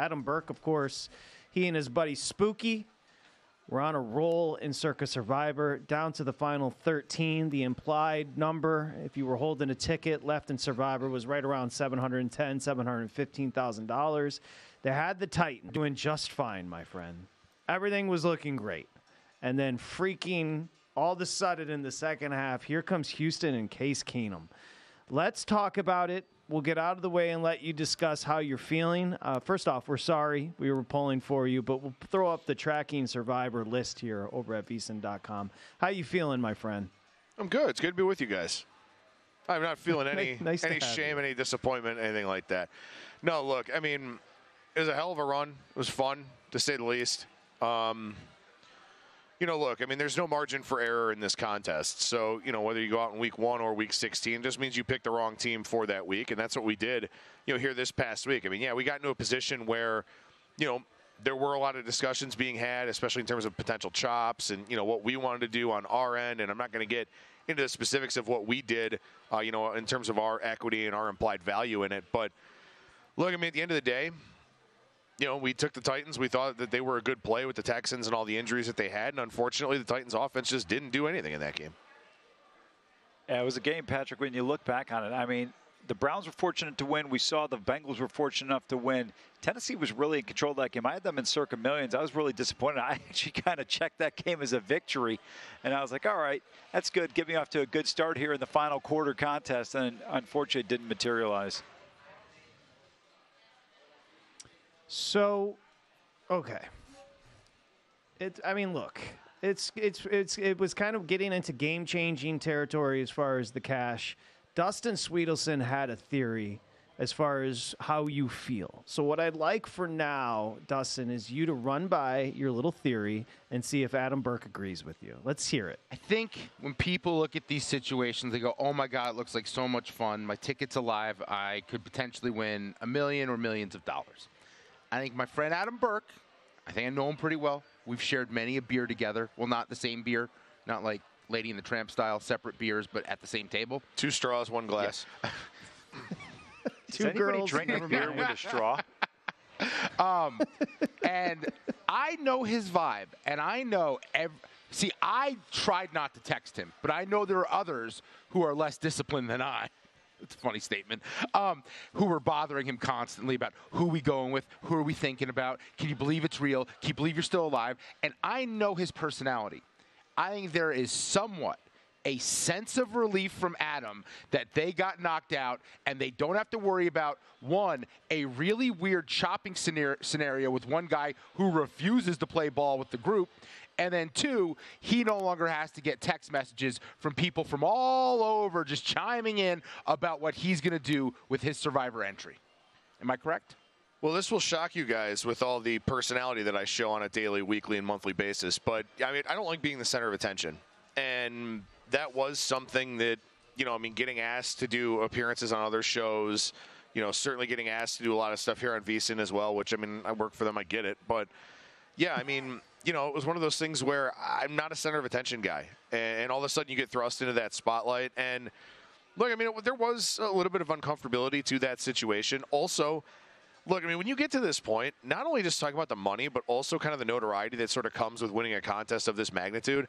Adam Burke, of course, he and his buddy Spooky were on a roll in Circa Survivor, down to the final 13. The implied number, if you were holding a ticket left in Survivor, was right around $710,000, $715,000. They had the Titan doing just fine, my friend. Everything was looking great. And then freaking all of a sudden in the second half, here comes Houston and Case Keenum. Let's talk about it. We'll get out of the way and let you discuss how you're feeling. First off, we're sorry we were pulling for you, but we'll throw up the tracking Survivor list here over at VSiN.com. How you feeling, my friend? I'm good. It's good to be with you guys. I'm not feeling any shame, any disappointment, anything like that. No, look, I mean, it was a hell of a run. It was fun, to say the least. Look, I mean, there's no margin for error in this contest. So, whether you go out in week 1 or week 16 just means you picked the wrong team for that week. And that's what we did, here this past week. I mean, yeah, we got into a position where, there were a lot of discussions being had, especially in terms of potential chops and, what we wanted to do on our end. And I'm not going to get into the specifics of what we did, in terms of our equity and our implied value in it. But look, I mean, at the end of the day, we took the Titans. We thought that they were a good play with the Texans and all the injuries that they had. And unfortunately, the Titans offense just didn't do anything in that game. Yeah, it was a game, Patrick, when you look back on it. I mean, the Browns were fortunate to win. We saw the Bengals were fortunate enough to win. Tennessee was really in control of that game. I had them in circa millions. I was really disappointed. I actually kind of checked that game as a victory. And I was like, all right, that's good. Get me off to a good start here in the final quarter contest. And unfortunately, it didn't materialize. So, okay. Look, it was kind of getting into game-changing territory as far as the cash. Dustin Sweetelson had a theory as far as how you feel. So what I'd like for now, Dustin, is you to run by your little theory and see if Adam Burke agrees with you. Let's hear it. I think when people look at these situations, they go, oh, my God, it looks like so much fun. My ticket's alive. I could potentially win $1 million or millions of dollars. I think my friend Adam Burke, I think I know him pretty well. We've shared many a beer together. Well, not the same beer, not like Lady and the Tramp style, separate beers, but at the same table. 2 straws, 1 glass. Yeah. Does anybody drink a beer with a straw? And I know his vibe, and I know see, I tried not to text him, but I know there are others who are less disciplined than I. It's a funny statement. Who were bothering him constantly about who we going with, who are we thinking about, can you believe it's real, can you believe you're still alive? And I know his personality. I think there is somewhat a sense of relief from Adam that they got knocked out and they don't have to worry about, one, a really weird chopping scenario with one guy who refuses to play ball with the group, and then 2, he no longer has to get text messages from people from all over just chiming in about what he's going to do with his Survivor entry. Am I correct? Well, this will shock you guys with all the personality that I show on a daily, weekly, and monthly basis. But, I mean, I don't like being the center of attention. And that was something that, getting asked to do appearances on other shows, certainly getting asked to do a lot of stuff here on VSiN as well, which, I work for them, I get it. But, yeah, it was one of those things where I'm not a center of attention guy. And all of a sudden you get thrust into that spotlight. And, look, there was a little bit of uncomfortability to that situation. Also, look, when you get to this point, not only just talking about the money, but also kind of the notoriety that sort of comes with winning a contest of this magnitude,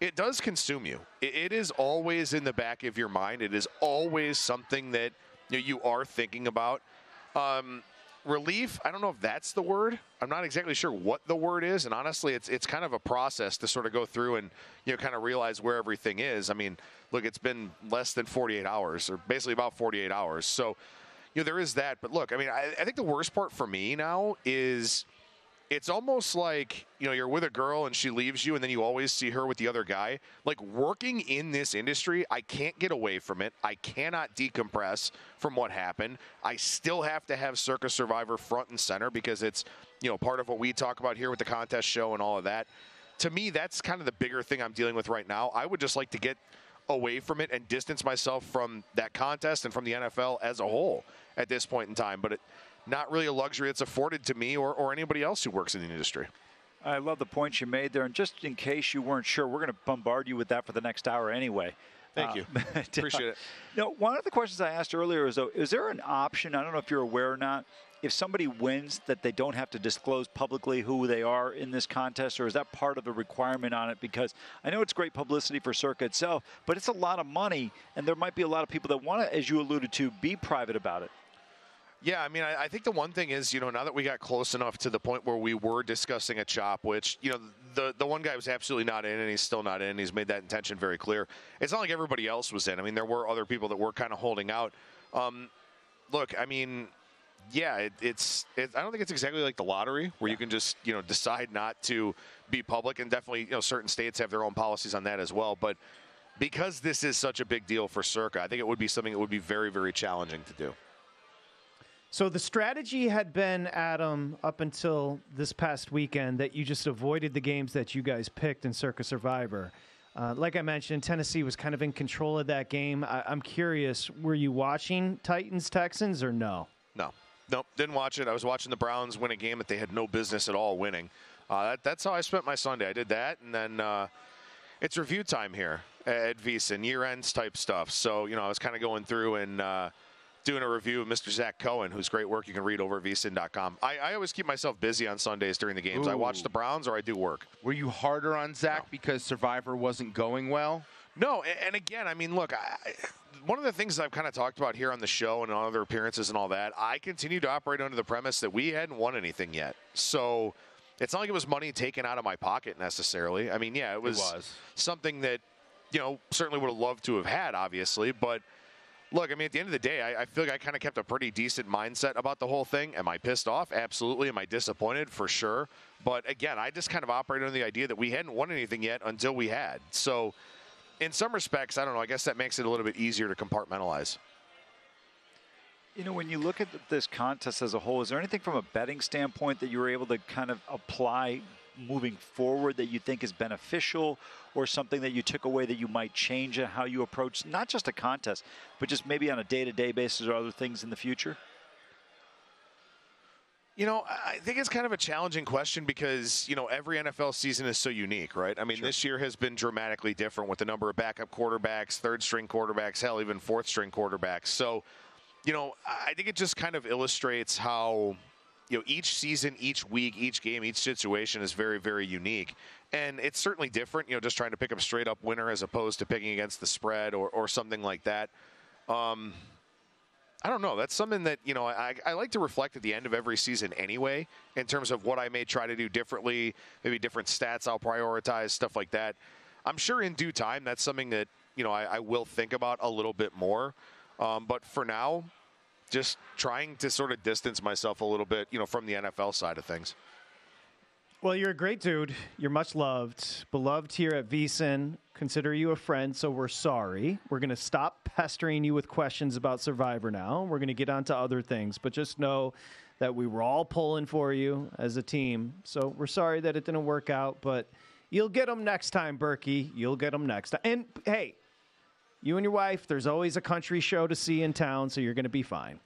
it does consume you. It is always in the back of your mind. It is always something that you are thinking about. Relief, I don't know if that's the word. I'm not exactly sure what the word is, and honestly, it's kind of a process to sort of go through and kind of realize where everything is. Look, it's been less than 48 hours, or basically about 48 hours. So, there is that. But look, I think the worst part for me now is it's almost like, you're with a girl and she leaves you and then you always see her with the other guy. Like, working in this industry, I can't get away from it. I cannot decompress from what happened. I still have to have Circa Survivor front and center because it's, part of what we talk about here with the contest show and all of that. To me, that's kind of the bigger thing I'm dealing with right now. I would just like to get away from it and distance myself from that contest and from the NFL as a whole at this point in time. But not really a luxury that's afforded to me or anybody else who works in the industry. I love the points you made there. And just in case you weren't sure, we're going to bombard you with that for the next hour anyway. Thank you. Appreciate it. One of the questions I asked earlier is, though, is there an option, I don't know if you're aware or not, if somebody wins, that they don't have to disclose publicly who they are in this contest, or is that part of the requirement on it? Because I know it's great publicity for Circa itself, but it's a lot of money, and there might be a lot of people that want to, as you alluded to, be private about it. Yeah, I mean, I think the one thing is, now that we got close enough to the point where we were discussing a chop, which, the one guy was absolutely not in, and he's still not in. He's made that intention very clear. It's not like everybody else was in. I mean, there were other people that were kind of holding out. Look, I mean, yeah, I don't think it's exactly like the lottery where you can just, decide not to be public, and definitely, certain states have their own policies on that as well. But because this is such a big deal for Circa, I think it would be something that would be very, very challenging to do. So the strategy had been, Adam, up until this past weekend, that you just avoided the games that you guys picked in Circa Survivor. Like I mentioned, Tennessee was kind of in control of that game. I'm curious, were you watching Titans-Texans or no? Nope, didn't watch it. I was watching the Browns win a game that they had no business at all winning. That's how I spent my Sunday. I did that, and then it's review time here at VSiN, year-ends type stuff. So, I was kind of going through and doing a review of Mr. Zach Cohen, whose great work you can read over at VSiN.com. I always keep myself busy on Sundays during the games. Ooh. I watch the Browns or I do work. Were you harder on Zach because Survivor wasn't going well? No, and again, I mean, look, one of the things I've kind of talked about here on the show and on other appearances and all that, I continue to operate under the premise that we hadn't won anything yet. So it's not like it was money taken out of my pocket necessarily. I mean, yeah, it was something that, certainly would have loved to have had, obviously, but look, I mean, at the end of the day, I feel like I kind of kept a pretty decent mindset about the whole thing. Am I pissed off? Absolutely. Am I disappointed? For sure. But again, I just kind of operated on the idea that we hadn't won anything yet until we had. So in some respects, I don't know, I guess that makes it a little bit easier to compartmentalize. When you look at this contest as a whole, is there anything from a betting standpoint that you were able to kind of apply moving forward that you think is beneficial, or something that you took away that you might change in how you approach not just a contest, but just maybe on a day-to-day basis or other things in the future? I think it's kind of a challenging question because, every NFL season is so unique, right? I mean, This year has been dramatically different with the number of backup quarterbacks, third-string quarterbacks, hell, even fourth-string quarterbacks. So, I think it just kind of illustrates how each season, each week, each game, each situation is very, very unique. And it's certainly different, just trying to pick up straight up winner as opposed to picking against the spread or something like that. I don't know. That's something that, I like to reflect at the end of every season anyway, in terms of what I may try to do differently, maybe different stats I'll prioritize, stuff like that. I'm sure in due time that's something that, I will think about a little bit more. But for now, just trying to sort of distance myself a little bit, from the NFL side of things. Well, you're a great dude. You're much loved. Beloved here at VSiN. Consider you a friend, so we're sorry. We're going to stop pestering you with questions about Survivor now. We're going to get on to other things. But just know that we were all pulling for you as a team. So we're sorry that it didn't work out, but you'll get them next time, Burkey. You'll get them next time. And, hey, you and your wife, there's always a country show to see in town, so you're going to be fine.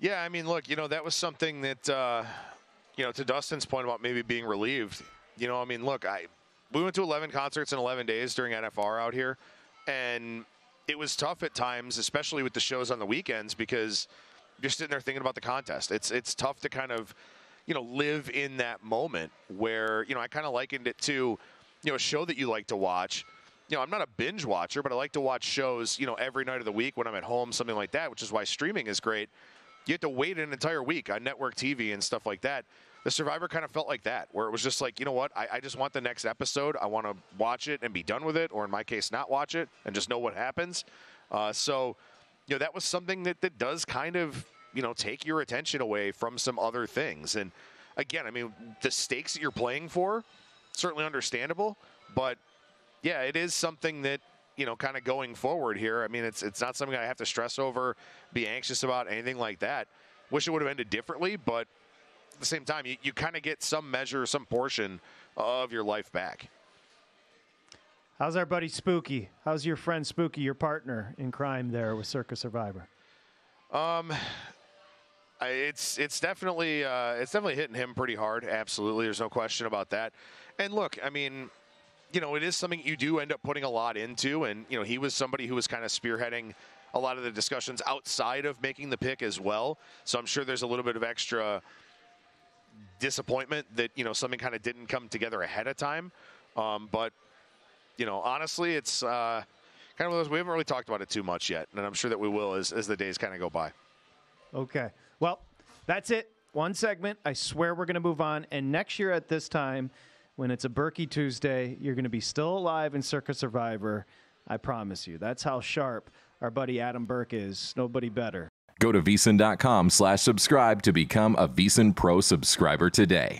Yeah, I mean, look, that was something that, to Dustin's point about maybe being relieved, I mean, look, we went to 11 concerts in 11 days during NFR out here, and it was tough at times, especially with the shows on the weekends, because you're sitting there thinking about the contest. It's tough to kind of, live in that moment where, I kind of likened it to, a show that you like to watch. I'm not a binge watcher, but I like to watch shows, every night of the week when I'm at home, something like that, which is why streaming is great. You have to wait an entire week on network TV and stuff like that. The Survivor kind of felt like that, where it was just like, you know what, I just want the next episode. I want to watch it and be done with it, or in my case, not watch it and just know what happens. So, that was something that does kind of, take your attention away from some other things. And again, I mean, the stakes that you're playing for, certainly understandable, but yeah, it is something that, kind of going forward here. I mean, it's not something I have to stress over, be anxious about, anything like that. Wish it would have ended differently, but at the same time, you kind of get some measure, some portion of your life back. How's our buddy Spooky? How's your friend Spooky, your partner in crime there with Circa Survivor? It's definitely hitting him pretty hard. Absolutely, there's no question about that. And look, I mean, it is something you do end up putting a lot into, and he was somebody who was kind of spearheading a lot of the discussions outside of making the pick as well. So I'm sure there's a little bit of extra disappointment that, you know, something kind of didn't come together ahead of time. But, you know, honestly, it's kind of one of those, we haven't really talked about it too much yet, and I'm sure that we will as the days kind of go by. Okay. Well, that's it. One segment. I swear we're going to move on. And next year at this time, when it's a Burkey Tuesday, you're going to be still alive in Circa Survivor. I promise you. That's how sharp our buddy Adam Burke is. Nobody better. Go to VSiN.com/subscribe to become a VSiN Pro subscriber today.